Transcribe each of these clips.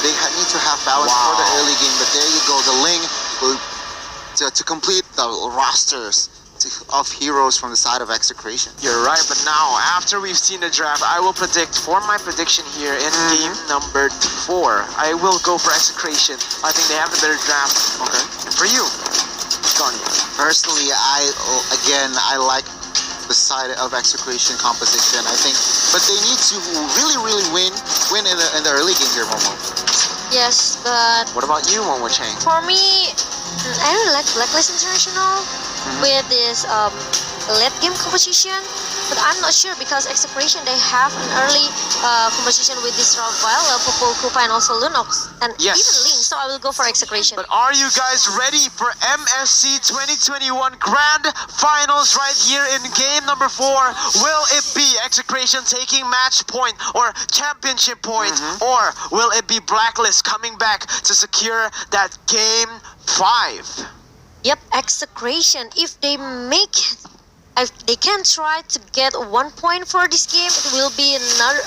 they need to have balance for the early game. But there you go, the Ling will to complete the rosters of heroes from the side of Execration. You're right, but now after we've seen the draft, I will predict for my prediction here in game number 4. I will go for Execration. I think they have the better draft. Okay. And for you, Johnny. Personally, I like the side of Execration composition. I think, but they need to really win in the early game here, Momo. Yes, but What about you, Momo Chang? for me, I really like Blacklist International with this late game composition, but I'm not sure because Execration they have an early composition with this Ravella, Popol Kupa, and also Lunox, and even Link. So I will go for Execration. But are you guys ready for MSC 2021 Grand Finals right here in game number 4? Will it be Execration taking match point or championship point, or will it be Blacklist coming back to secure that game 5? Yep, Execration. If they they can try to get 1 point for this game, it will be another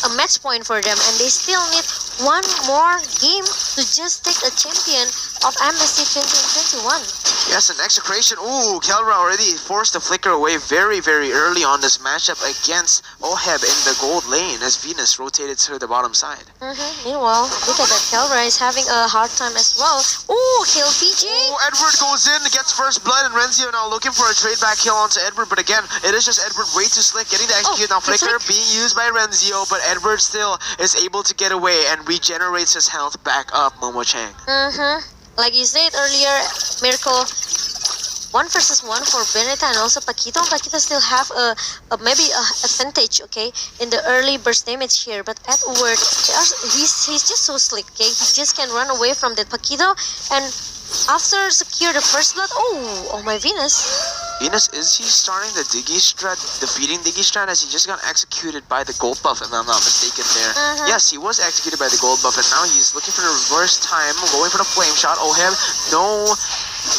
a match point for them, and they still need one more game to just take a champion of MSC 2021. Yes, and Execration. Ooh, Kelra already forced the flicker away very early on this matchup against Oheb in the gold lane as Venus rotated to the bottom side. Meanwhile, look at that, Kelra is having a hard time as well. Ooh, Kielvj. Ooh, Edward goes in, gets first blood, and Renzio now looking for a trade back kill onto Edward, but again, it is just Edward way too slick, getting the execute. Now flicker being used by Renzio, but Edward still is able to get away and regenerates his health back up, Momo Chang. Like you said earlier, Miracle, 1 versus 1 for Beneta and also Paquito. Paquito still have maybe a advantage, okay, in the early burst damage here. But Edward, he's just so slick, okay. He just can run away from that Paquito, and after secure the first blood, oh my Venus. Venus, is he starting the Diggy strat, defeating Diggy strat, as he just got executed by the gold buff, if I'm not mistaken there? Yes, he was executed by the gold buff, and now he's looking for the reverse time, going for the flame shot. Oheb, no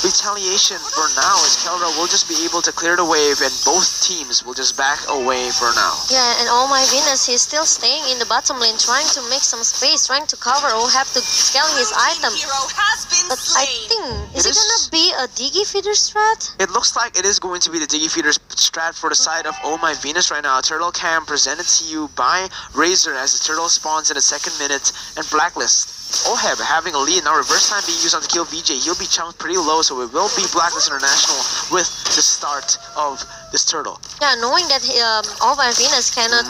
retaliation for now, as Kelra will just be able to clear the wave, and both teams will just back away for now. Yeah, and OhMyVenus, he's still staying in the bottom lane, trying to make some space, trying to cover Oheb to scale his item. But I think, is it gonna be a Diggy feeder strat? It looks like it is going to be the Diggy feeder strat for the side of OhMyVenus right now. Turtle cam presented to you by Razor as the turtle spawns in the 2nd minute, and Blacklist. Oheb having a lead now, reverse time being used on the Kielvj. He'll be chunked pretty low, so it will be Blacklist International with the start of this turtle. Yeah, knowing that OhMyVenus cannot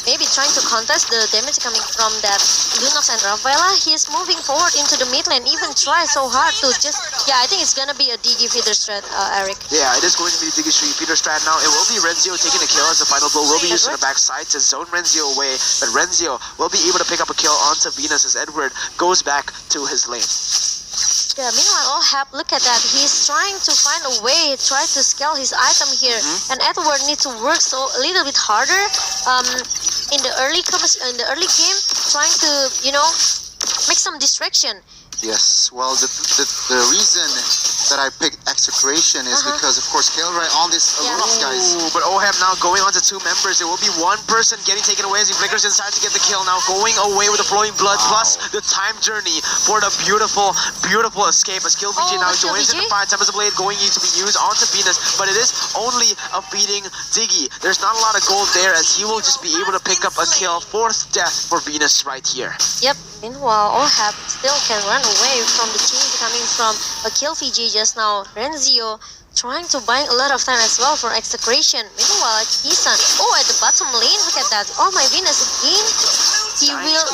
maybe trying to contest the damage coming from that Lunox and Ravella, he's moving forward into the mid lane, even try so hard to just, I think it's gonna be a Diggy feeder strat, Eric. Yeah, it is going to be the Diggy feeder strat now. It will be Renzio taking the kill as the final blow will be used on the backside to zone Renzio away, but Renzio will be able to pick up a kill onto Venus as Edward goes back to his lane. Yeah, meanwhile, Oheb, look at that. He's trying to find a way, try to scale his item here, and Edward needs to work a little bit harder in the early game, trying to make some distraction. Yes, well, the reason that I picked Execration is because, of course, Kelra on this Lunox, guys. Ooh, but Oheb now going on to 2 members. There will be 1 person getting taken away as he flickers inside to get the kill. Now going away with the flowing blood plus the time journey for the beautiful escape as Kielvj now joins in the fight. Tempest Blade going to be used onto Venus, but it is only a beating Diggy. There's not a lot of gold there as he will just be able to pick up a kill. 4th death for Venus right here. Yep. Meanwhile, Oheb still can run away from the team coming from a Kielvj just now. Renzio trying to buy a lot of time as well for Execration. Meanwhile, Eson, at the bottom lane, look at that. OhMyVenus again. He will,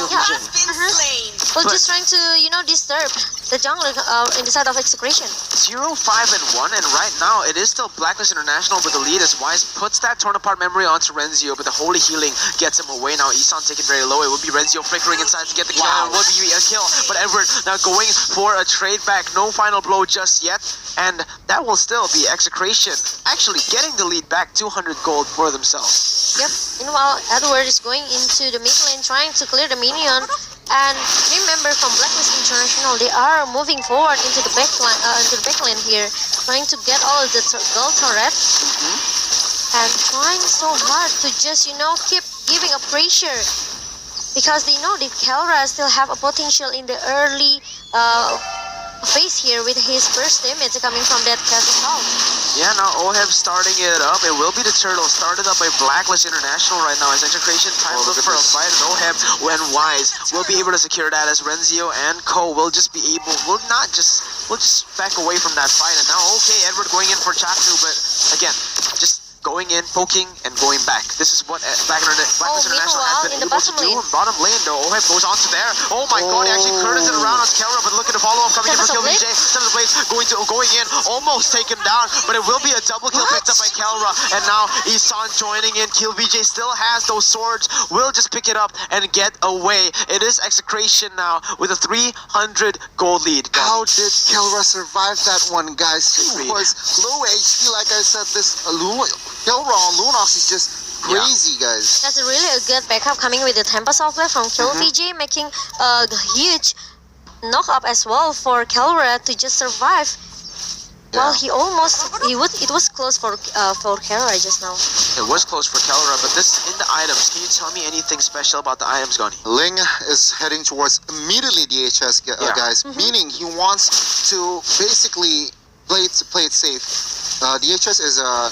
just trying to, disturb the jungler in the side of Execration. 0, 5, and 1, and right now it is still Blacklist International with the lead as Wise puts that torn apart memory onto Renzio, but the holy healing gets him away. Now Eson taken very low. It will be Renzio flickering inside to get the kill. It will be a kill, but Edward now going for a trade back. No final blow just yet, and that will still be Execration actually getting the lead back, 200 gold for themselves. Yep. Meanwhile, Edward is going into the mid lane trying to clear the minion. And remember, from Blacklist International, they are moving forward into the back lane here, trying to get all of the gold turret, and trying so hard to just keep giving a pressure because they know that Kelra still have a potential in the early phase here with his first damage coming from that castle. Yeah, now Oheb starting it up. It will be the turtle started up by Blacklist International right now as Execration time look for a fight, and Oheb when Wise will be able to secure that as Renzio and Co will just be able will just back away from that fight. And now okay, Edward going in for Chaknu, but again just going in, poking, and going back. This is what Blacklist International has been able to do. Bottom lane though, Oheb goes on to there. Oh my god, he actually curves it around on Kelra, but look at the follow-up coming in for Kielvj. Seventh place going in, almost taken down, but it will be a double kill picked up by Kelra. And now Eson joining in. Kielvj still has those swords, will just pick it up and get away. It is Execration now with a 300 gold lead. How did Kelra survive that one, guys? He was low HP, like I said. This Kelra on Lunox is just crazy, guys. That's really a good backup coming with the Tempest Outlet from Kielvj, making a huge knock up as well for Kelra to just survive. Well, it was close for Kelra just now. It was close for Kelra, but this in the items. Can you tell me anything special about the items, Gani? Ling is heading towards immediately DHS, guys, meaning he wants to basically play it safe. DHS is a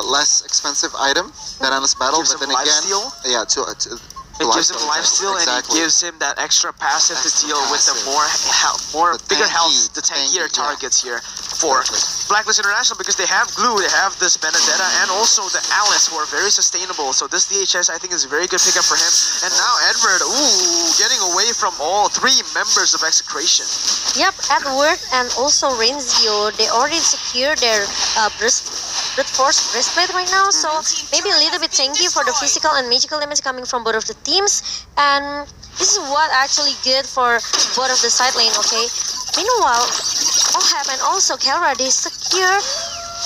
less expensive item than Endless Battle, Gives but then him again, lifesteal? yeah, it gives him lifesteal, and it gives him that extra passive to deal with the bigger health, the tankier targets here for Blacklist International, because they have Glue, they have this Benedetta, and also the Alice, who are very sustainable. So this DHS I think is a very good pickup for him. And now Edward, getting away from all three members of Execration. Yep, Edward and also Renzio, they already secured their brute force breastplate right now, so maybe a little bit tanky for the physical and magical damage coming from both of the teams. And this is what actually good for both of the side lane, okay? Meanwhile, Oheb and also Kelra, they secure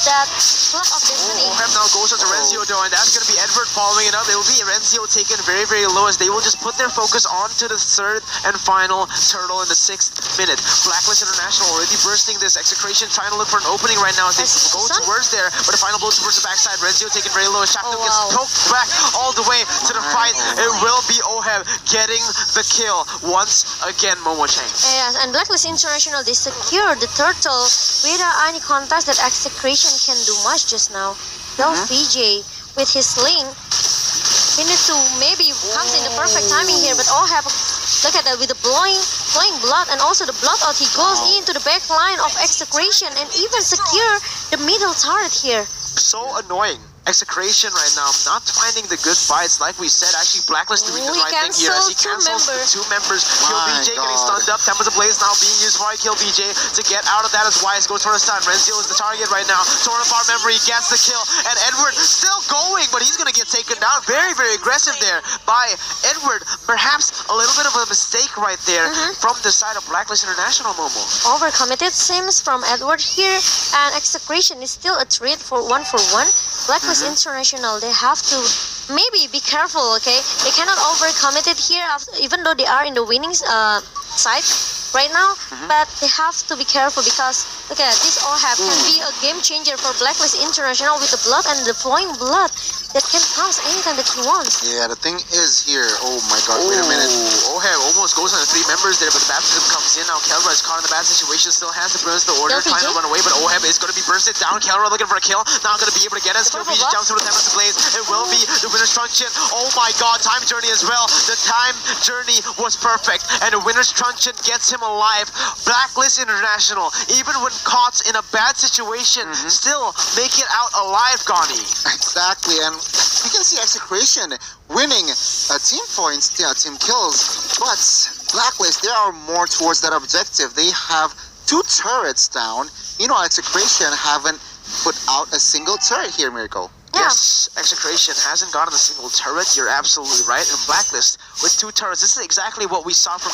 that Blood of Destiny. Oheb now goes on to Renzio though, and that's going to be Edward following it up. It will be Renzio taken very, very low as they will just put their focus onto the third and final turtle in the 6th minute. Blacklist International already bursting this. Execration trying to look for an opening right now as they go towards there, but the final blow towards the backside. Renzio taken very low as Chaknu gets poked back all the way to the fight. It will be Oheb getting the kill once again, Momo Chang. Yes, and Blacklist International, they secured the turtle without any contest that Execration can do much just now. BLCK with his sling, he needs to maybe comes in the perfect timing here, but Oheb, look at that, with the blowing blood and also the blood out, he goes into the back line of Execration and even secure the middle turret here. So annoying. Execration right now not finding the good fights. Like we said, actually Blacklist doing the right thing here as he cancels the two members. Kielvj getting stunned up. Tempest Ablaze now being used by Kielvj to get out of that as Wise goes for a stun. Renzio is the target right now. Torn apart memory gets the kill, and Edward still going, but he's gonna get taken down. Very, very aggressive there by Edward. Perhaps a little bit of a mistake right there from the side of Blacklist International, Momo. Overcommitted sims from Edward here, and Execration is still a threat for 1-for-1. Blacklist International, they have to maybe be careful, okay? They cannot overcommit it here, even though they are in the winning side right now, but they have to be careful because look at this. Oheb can be a game changer for Blacklist International with the blood and the flowing blood that can pass anytime that he wants. Yeah, the thing is here, oh my god, wait a minute. Oheb almost goes on the three members there, but the baptism comes in. Now Kelra is caught in the bad situation, still has to burst the order, trying to run away, but Oheb is going to be bursted down. Kelra looking for a kill, not going to be able to get it. Kielvj jumps through the Tempest Blaze. It will be the winner's truncheon. Oh my god, time journey as well. The time journey was perfect, and the winner's truncheon gets him alive. Blacklist International, even when caught in a bad situation, still make it out alive, Gani. Exactly, and you can see Execration winning team points, team kills, but Blacklist, they are more towards that objective. They have 2 turrets down. You know, Execration haven't put out a single turret here, Miracle. Yes, Execration hasn't gotten a single turret. You're absolutely right. And Blacklist with 2 turrets. This is exactly what we saw from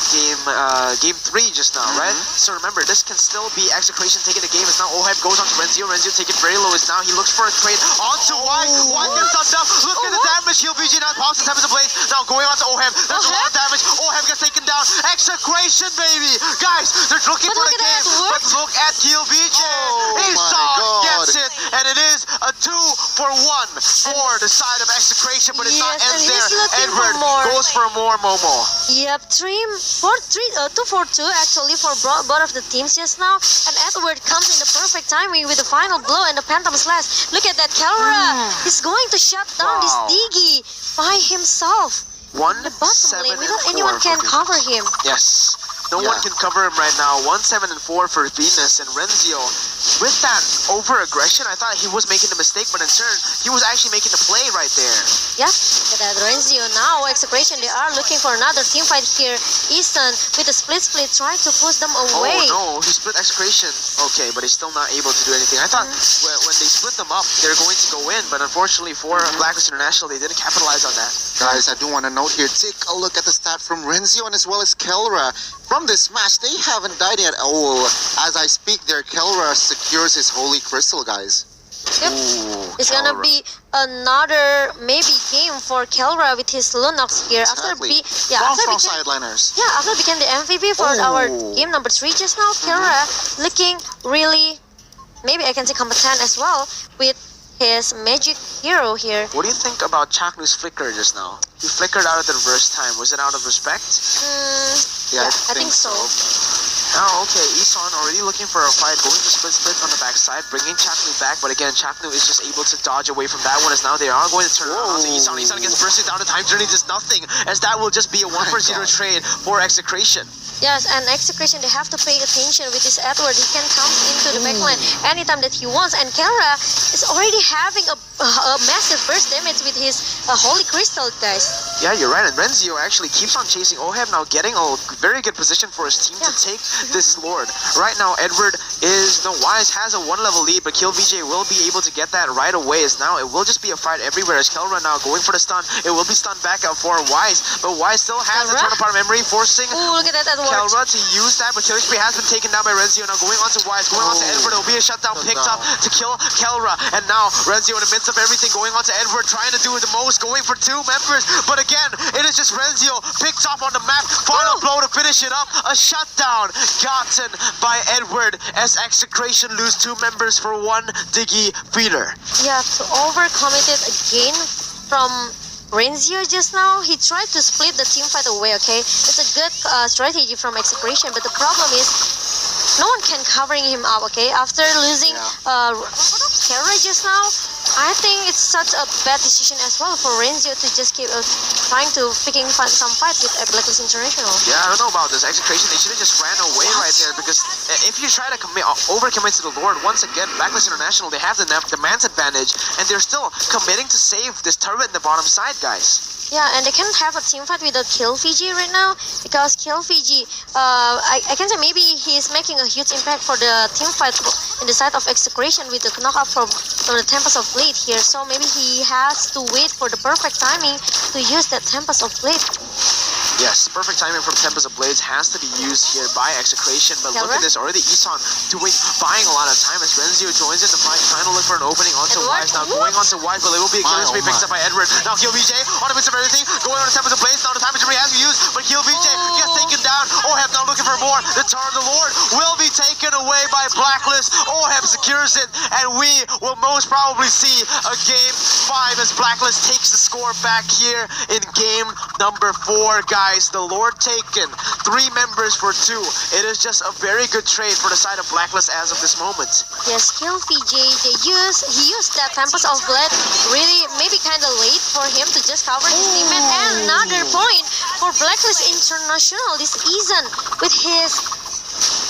game 3 just now, right? So remember, this can still be Execration taking the game. As now Oheb goes on to Renzio. Renzio taking very low. As now he looks for a trade onto Wise. Wise gets stunned up. Look at the damage. Kielvj now pops the Tempest Blaze. Now going on to Oheb. There's a lot of damage. Oheb gets taken down. Execration, baby. Guys, they're looking for the game. But look at Kielvj. Eson gets it. And it is a 2-for-1. one for the side of Execration, but it's not Yes, and ends he's there. looking for Edward more. goes for more, Momo. Yep, 2-4-2 actually for both of the teams just now. And Edward comes in the perfect timing with the final blow and the Phantom Slash. Look at that, Kelra! He's going to shut down this Wow. Diggy by himself. The bottom lane, without anyone can cover him. Yes. No one can cover him right now. 1-7-4 for Venus and Renzio. With that over-aggression, I thought he was making a mistake, but in turn, he was actually making the play right there. Yeah, look at that Renzio now. Execration, they are looking for another team fight here. Eson with a split trying to push them away. Oh no, he split Execration. Okay, but he's still not able to do anything. I thought when they split them up, they're going to go in, but unfortunately for Blacklist International, they didn't capitalize on that. Guys, I do want to note here, take a look at the stat from Renzio and as well as Kelra. From this match, they haven't died yet. Oh, as I speak there, Kelra secures his Holy Crystal, guys. Yep. Ooh, It's gonna Kelra. be another maybe game for Kelra with his Lunox here. Exactly. After From became, sideliners. yeah, after became the MVP for our game number 3 just now, Kelra looking really, maybe I can say competent as well with his magic hero here. What do you think about Chaknu's flicker just now? He flickered out at the reverse time. Was it out of respect? Yeah, I think so. Oh, okay. Eson already looking for a fight, going to split on the backside, bringing Chaknu back. But again, Chaknu is just able to dodge away from that one as now they are going to turn around to Eson. Eson gets bursted down the time journey, does nothing, as that will just be a 1-for-0 trade for Execration. Yes, and Execration, they have to pay attention with this Edward. He can come into the backline anytime that he wants. And Kelra is already having a massive burst damage with his Holy Crystal, guys. Yeah, you're right. And Renzio actually keeps on chasing Oheb, now getting a very good position for his team to take this Lord. Right now, Edward Wise has a 1-level lead, but Kielvj will be able to get that right away. As now it will just be a fight everywhere. As Kelra now going for the stun, it will be stunned back out for Wise, but Wise still has the turn apart memory, forcing Ooh, look at that Edward. Kelra to use that, but Kielvj has been taken down by Renzio. Now going on to Wise, going on to Edward. It will be a shutdown picked up to kill Kelra, and now Renzio in the midst of everything, going on to Edward, trying to do the most, going for 2 members, but again, it is just Renzio picked up on the map. Final blow to finish it up. A shutdown gotten by Edward as Execration lose 2 members for 1 Diggy feeder. Yeah, to overcome it again from Renzio just now. He tried to split the team fight away, okay? It's a good strategy from Execration, but the problem is no one can covering him up, okay? After losing Kelra just now, I think it's such a bad decision as well for Renzio to just keep trying to picking some fights with Blacklist International. Yeah, I don't know about this. Execration, they should have just ran away right there, because if you try to overcommit to the Lord, once again, Blacklist International, they have the man's advantage, and they're still committing to save this turret in the bottom side, guys. Yeah, and they can't have a team fight with a Kielvj right now, because Kielvj, I can say maybe he's making a huge impact for the team fight in the side of Execration with the knockout from the Tempest of Blade here. So maybe he has to wait for the perfect timing to use that Tempest of Blade. Yes, perfect timing from Tempest of Blades has to be used here by Execration, but look at this, already Eson buying a lot of time as Renzio joins in the fight, trying to look for an opening onto Wise. Now going onto Wise, but it will be a killer spree picked up by Edward. Now Kielvj on the midst of everything, going on the Tempest of Blades. Now the time injury has to be used, but Kielvj gets taken down. Oheb now looking for more. The Tar of the Lord will be taken away by Blacklist. Oheb secures it, and we will most probably see a game 5 as Blacklist takes the score back here in game number 4, guys. The Lord taken, 3 members for 2. It is just a very good trade for the side of Blacklist as of this moment. Yes, Kielvj, he used that Tempest of Blood really maybe kind of late for him to just cover his teammate. And another point for Blacklist International, this Eson with his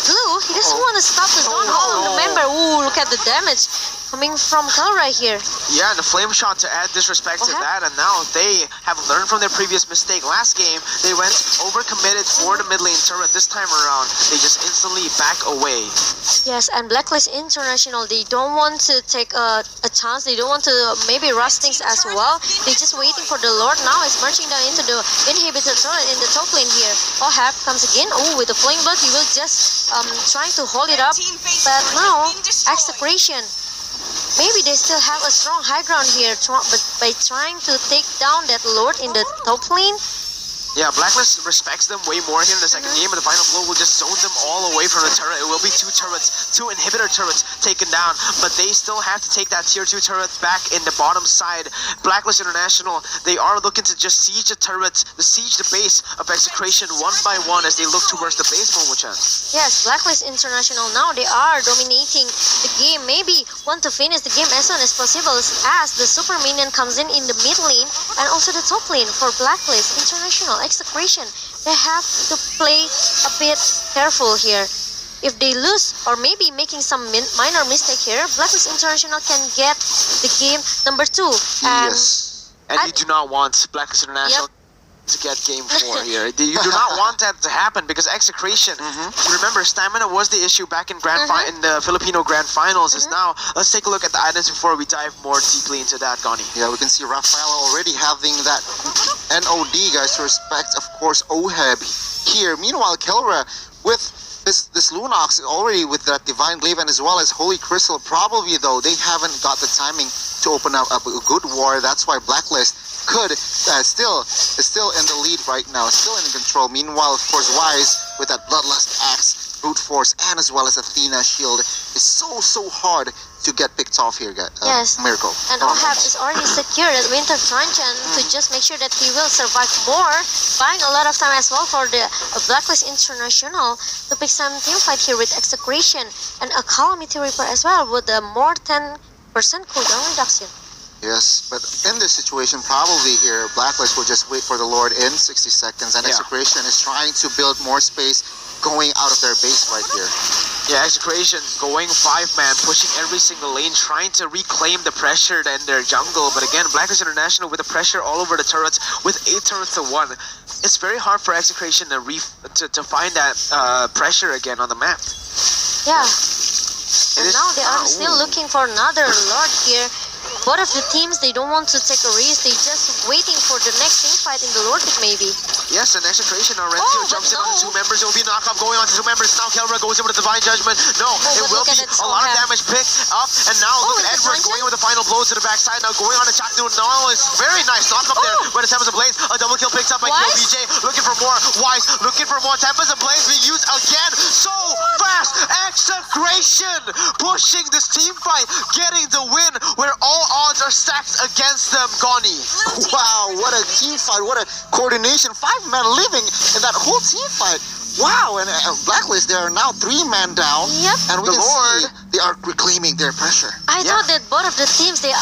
blue, he doesn't want to stop the zone hole of the member. Ooh, look at the damage coming from Kelra here. Yeah, and the flame shot to add disrespect to that, and now they have learned from their previous mistake. Last game, they went overcommitted for the mid lane turret. This time around, they just instantly back away. Yes, and Blacklist International, they don't want to take a chance. They don't want to maybe rush things as well. They're just waiting for the Lord. Now is marching down into the inhibitor turret in the top lane here. Oheb comes again. Oh, with the flame blood, he will just trying to hold it up. But now, Execration, maybe they still have a strong high ground here, but by trying to take down that Lord in the top lane, Yeah, Blacklist respects them way more here in the second game, but the final blow will just zone them all away from the turret. It will be 2 turrets, 2 inhibitor turrets taken down, but they still have to take that tier 2 turret back in the bottom side. Blacklist International, they are looking to just siege the turrets, siege the base of Execration one by one as they look towards the base, Momo-chan. Yes, Blacklist International now, they are dominating the game. Maybe want to finish the game as soon as possible as the super minion comes in the mid lane and also the top lane for Blacklist International. Execration, they have to play a bit careful here. If they lose or maybe making some minor mistake here, Blacklist International can get the game number 2. And Yes. And you do not want Blacklist International to get game 4 here. You do not want that to happen because Execration, remember, stamina was the issue back in in the Filipino Grand Finals. Is now, let's take a look at the items before we dive more deeply into that, Gani. Yeah, we can see Rafaela already having that NOD, guys, to respect, of course, Oheb here. Meanwhile, Kelra with this Lunox already with that Divine Glaive and as well as Holy Crystal. Probably, though, they haven't got the timing to open up a good war. That's why Blacklist could still in the lead right now, still in control. Meanwhile, of course, Wise with that Bloodlust Axe, Brute Force, and as well as Athena Shield is so hard to get picked off here, guys. Yes. Miracle. And Oheb is already secured at Winter Truncheon to just make sure that he will survive more, buying a lot of time as well for the Blacklist International to pick some team fight here with Execration and a Calamity Reaper as well with a more 10% cooldown reduction. Yes, but in this situation, probably here, Blacklist will just wait for the Lord in 60 seconds, and Execration is trying to build more space going out of their base right here. Yeah, Execration going 5-man, pushing every single lane, trying to reclaim the pressure in their jungle. But again, Blacklist International with the pressure all over the turrets, with 8 turrets to 1. It's very hard for Execration to find that pressure again on the map. Yeah. And now they are still looking for another Lord here. Both of the teams, they don't want to take a risk. They just waiting for the next team fight in the Lord pick maybe. Yes, and Execration now Renzio jumps in on the 2 members. It will be a knockoff going on to 2 members. Now Kelra goes in with a Divine Judgment. No, it will be a lot of damage picked up. And now look at Edward going with the final blow to the backside. Now going on to Chaknu. No, it's very nice knockup there. With a Tempest of Blaze. A double kill picked up by Kielvj. Looking for more. Wise looking for more. Tempest of Blaze being used again. So fast. Execration pushing this team fight. Getting the win where all odds are stacked against them, Gani. Wow, what a team fight, what a coordination. 5 men living in that whole team fight. Wow, and Blacklist, they are now 3-man down. Yep. And we can see they are reclaiming their pressure. I thought that both of the teams, they're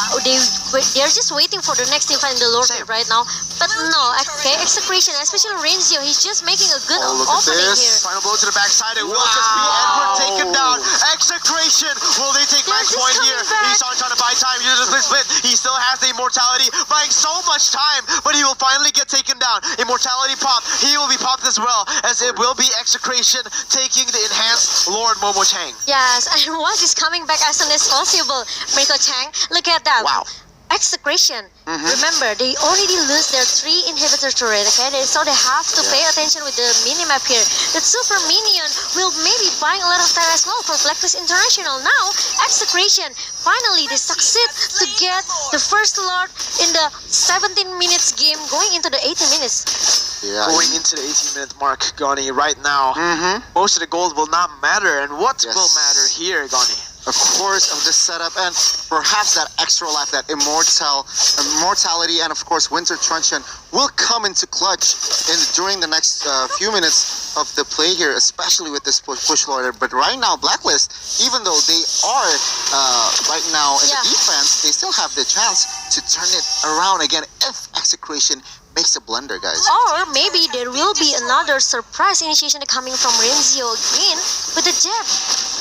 just waiting for the next team fight in the Lord pick right now. But no, okay, Execration, especially Renzio, he's just making a good opening here. Final blow to the backside, it will just be Edward taken down. Execration, will they take match point here? Eson trying to buy time, uses the split. He still has the immortality, buying so much time, but he will finally get taken down. Immortality pop, he will be popped as well, as it will be Execration taking the enhanced Lord Momo-chan. Yes, and once he's coming back as soon as possible, Mirko Chang, look at that. Wow. Execration. Remember, they already lose their 3 inhibitor turret, okay? So they have to pay attention with the minimap here. The super minion will maybe buying a lot of time as well for Blacklist International. Now, Execration, finally they succeed to get the first Lord in the 17 minutes game going into the 18 minutes. Yeah. Going into the 18-minute mark, Gani, right now, most of the gold will not matter. And what will matter here, Gani? Of course, of this setup, and perhaps that extra life, that immortality, and of course Winter Truncheon will come into clutch during the next few minutes of the play here, especially with this push lord. But right now, Blacklist, even though they are right now in the defense, they still have the chance to turn it around again if Execration makes a blunder, guys. Or maybe there will be another surprise initiation coming from Renzio again with the jab.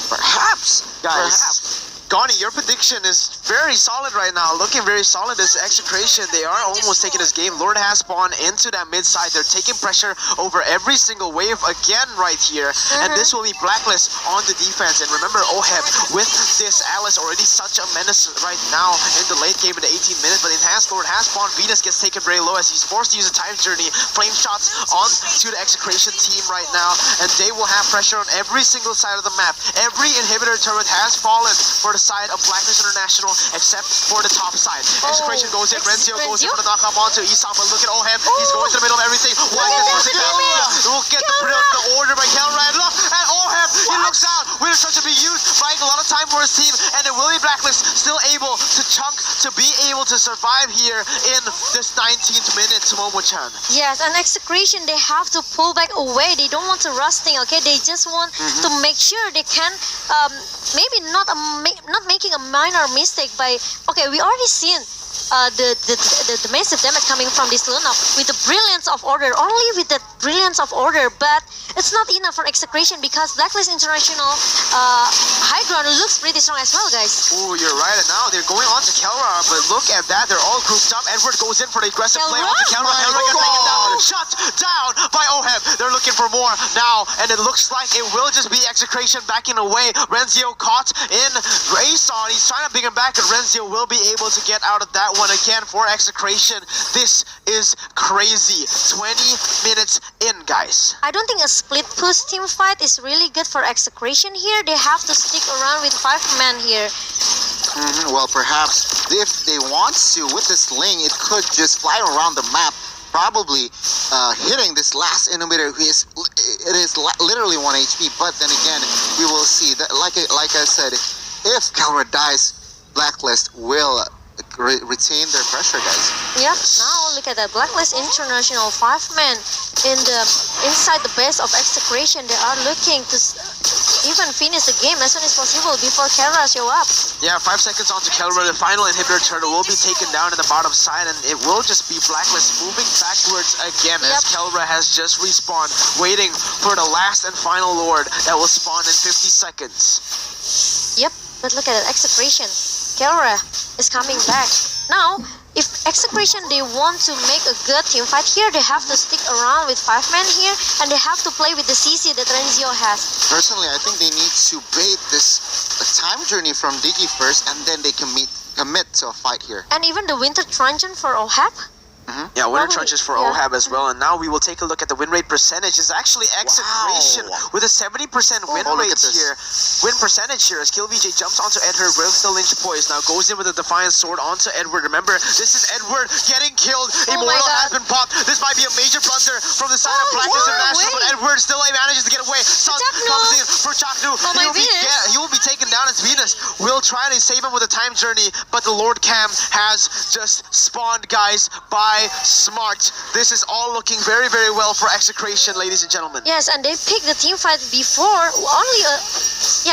Perhaps, guys. Perhaps. Gani, your prediction is very solid right now. Looking very solid. This Execration, they are almost taking this game. Lord has spawned into that mid side. They're taking pressure over every single wave again right here. And this will be Blacklist on the defense. And remember, Oheb with this Alice already such a menace right now in the late game in the 18 minutes. But Enhanced Lord has spawned. Venus gets taken very low as he's forced to use a time journey. Flame shots on to the Execration team right now. And they will have pressure on every single side of the map. Every inhibitor turret has fallen for the side of Blacklist International, except for the top side. Execration goes in, Renzio goes in Renzio? for the knockout onto Eson, but look at Oheb, he's going to the middle of everything. Why at is that this damage! We'll get the order by Kelra, and look at Oheb, he looks out, will try to be used, buying a lot of time for his team, and then Willie Blacklist still able to chunk to be able to survive here in this 19th minute, Momo-chan. Yes, and Execration, they have to pull back away. They don't want to rush thing, okay? They just want to make sure they can, maybe not making a minor mistake by, okay, we already seen the massive damage coming from this Luna with the brilliance of order, only with the brilliance of order, but it's not enough for Execration because Blacklist International high ground looks pretty strong as well, guys. Oh, you're right, and now they're going on to Kelra, but look at that, they're all grouped up. Edward goes in for the aggressive play Kelra? onto Kelra. Kelra gets taken down, shut down by Oheb. They're looking for more now, and it looks like it will just be Execration backing away. Renzio caught in Eson. He's trying to bring him back, and Renzio will be able to get out of that one again for Execration. This is crazy. 20 minutes in, guys. I don't think a split push team fight is really good for Execration here. They have to stick around with 5 men here. Well, perhaps if they want to, with this Ling, it could just fly around the map, probably hitting this last inhibitor who is literally 1 HP. But then again, we will see that, like I said, if Kelra dies, Blacklist will retain their pressure, guys. Yep, now look at that. Blacklist International 5 men inside the base of Execration. They are looking to even finish the game as soon as possible before Kelra show up. Yeah, 5 seconds on to Kelra. The final inhibitor turret will be taken down in the bottom side, and it will just be Blacklist moving backwards again as Kelra has just respawned, waiting for the last and final Lord that will spawn in 50 seconds. Yep, but look at that. Execration. Kelra is coming back. Now, if Execration, they want to make a good team fight here, they have to stick around with 5 men here, and they have to play with the CC that Renzio has. Personally, I think they need to bait this time journey from Digi first, and then they can commit to a fight here. And even the Winter Truncheon for Oheb. Yeah, winter Probably, trenches for yeah. Oheb as well. And now we will take a look at the win rate percentage. It's actually Execration with a 70% win look rate at this. here. Win percentage here as Kielvj jumps onto Edward with the lynch poise. Now goes in with a Defiant Sword onto Edward. Remember, this is Edward getting killed. Immortal has been popped. This might be a major blunder from the side of Blacklist International, but Edward still manages to get away. Sun comes in for Chaknu. He will be taken down as Venus. Will try to save him with a time journey, but the Lord Cam has just spawned, guys, by Smart. This is all looking very, very well for Execration, ladies and gentlemen. Yes, and they picked the team fight before only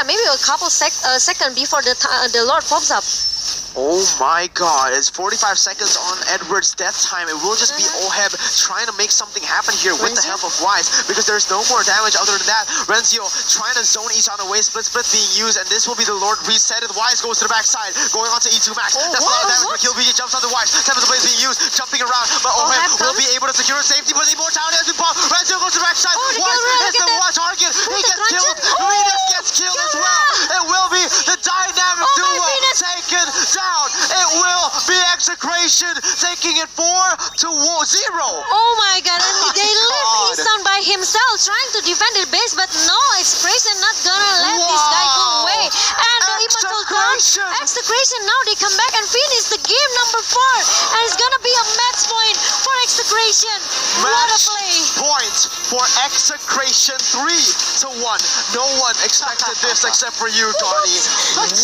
maybe a couple seconds before the Lord pops up. Oh my god, it's 45 seconds on Edward's death time. It will just be Oheb trying to make something happen here with the help of Wise, because there's no more damage other than that. Renzio trying to zone Eson away, split being used, and this will be the Lord reset. Wise goes to the backside, going on to EXE2Max. That's a lot of damage, but Kielvj jumps on the Wise. Time of the blade being used, jumping around, but Oheb will be able to secure safety, but the immortality has been popped. Renzio goes to the backside. Wise hits the one target. He gets killed. Venus gets killed as well. It will be the dynamic duo taken down. It will be Execration taking it 4-0. Oh my god, and they left Eson by himself trying to defend their base, but no, Execration not gonna let this guy go away. And the immortal down. Execration, now they come back and finish the game number 4, and it's gonna be a match point for Execration. What a play. Point for Execration, 3-1. No one expected this except for you, Donnie.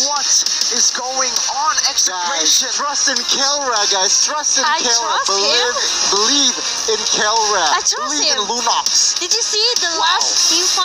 What is going on, Execration? Trust in Kelra, guys. Trust in Kelra. trust him. Believe in Kelra. I trust Believe him. in Lunox. Did you see the last team fight?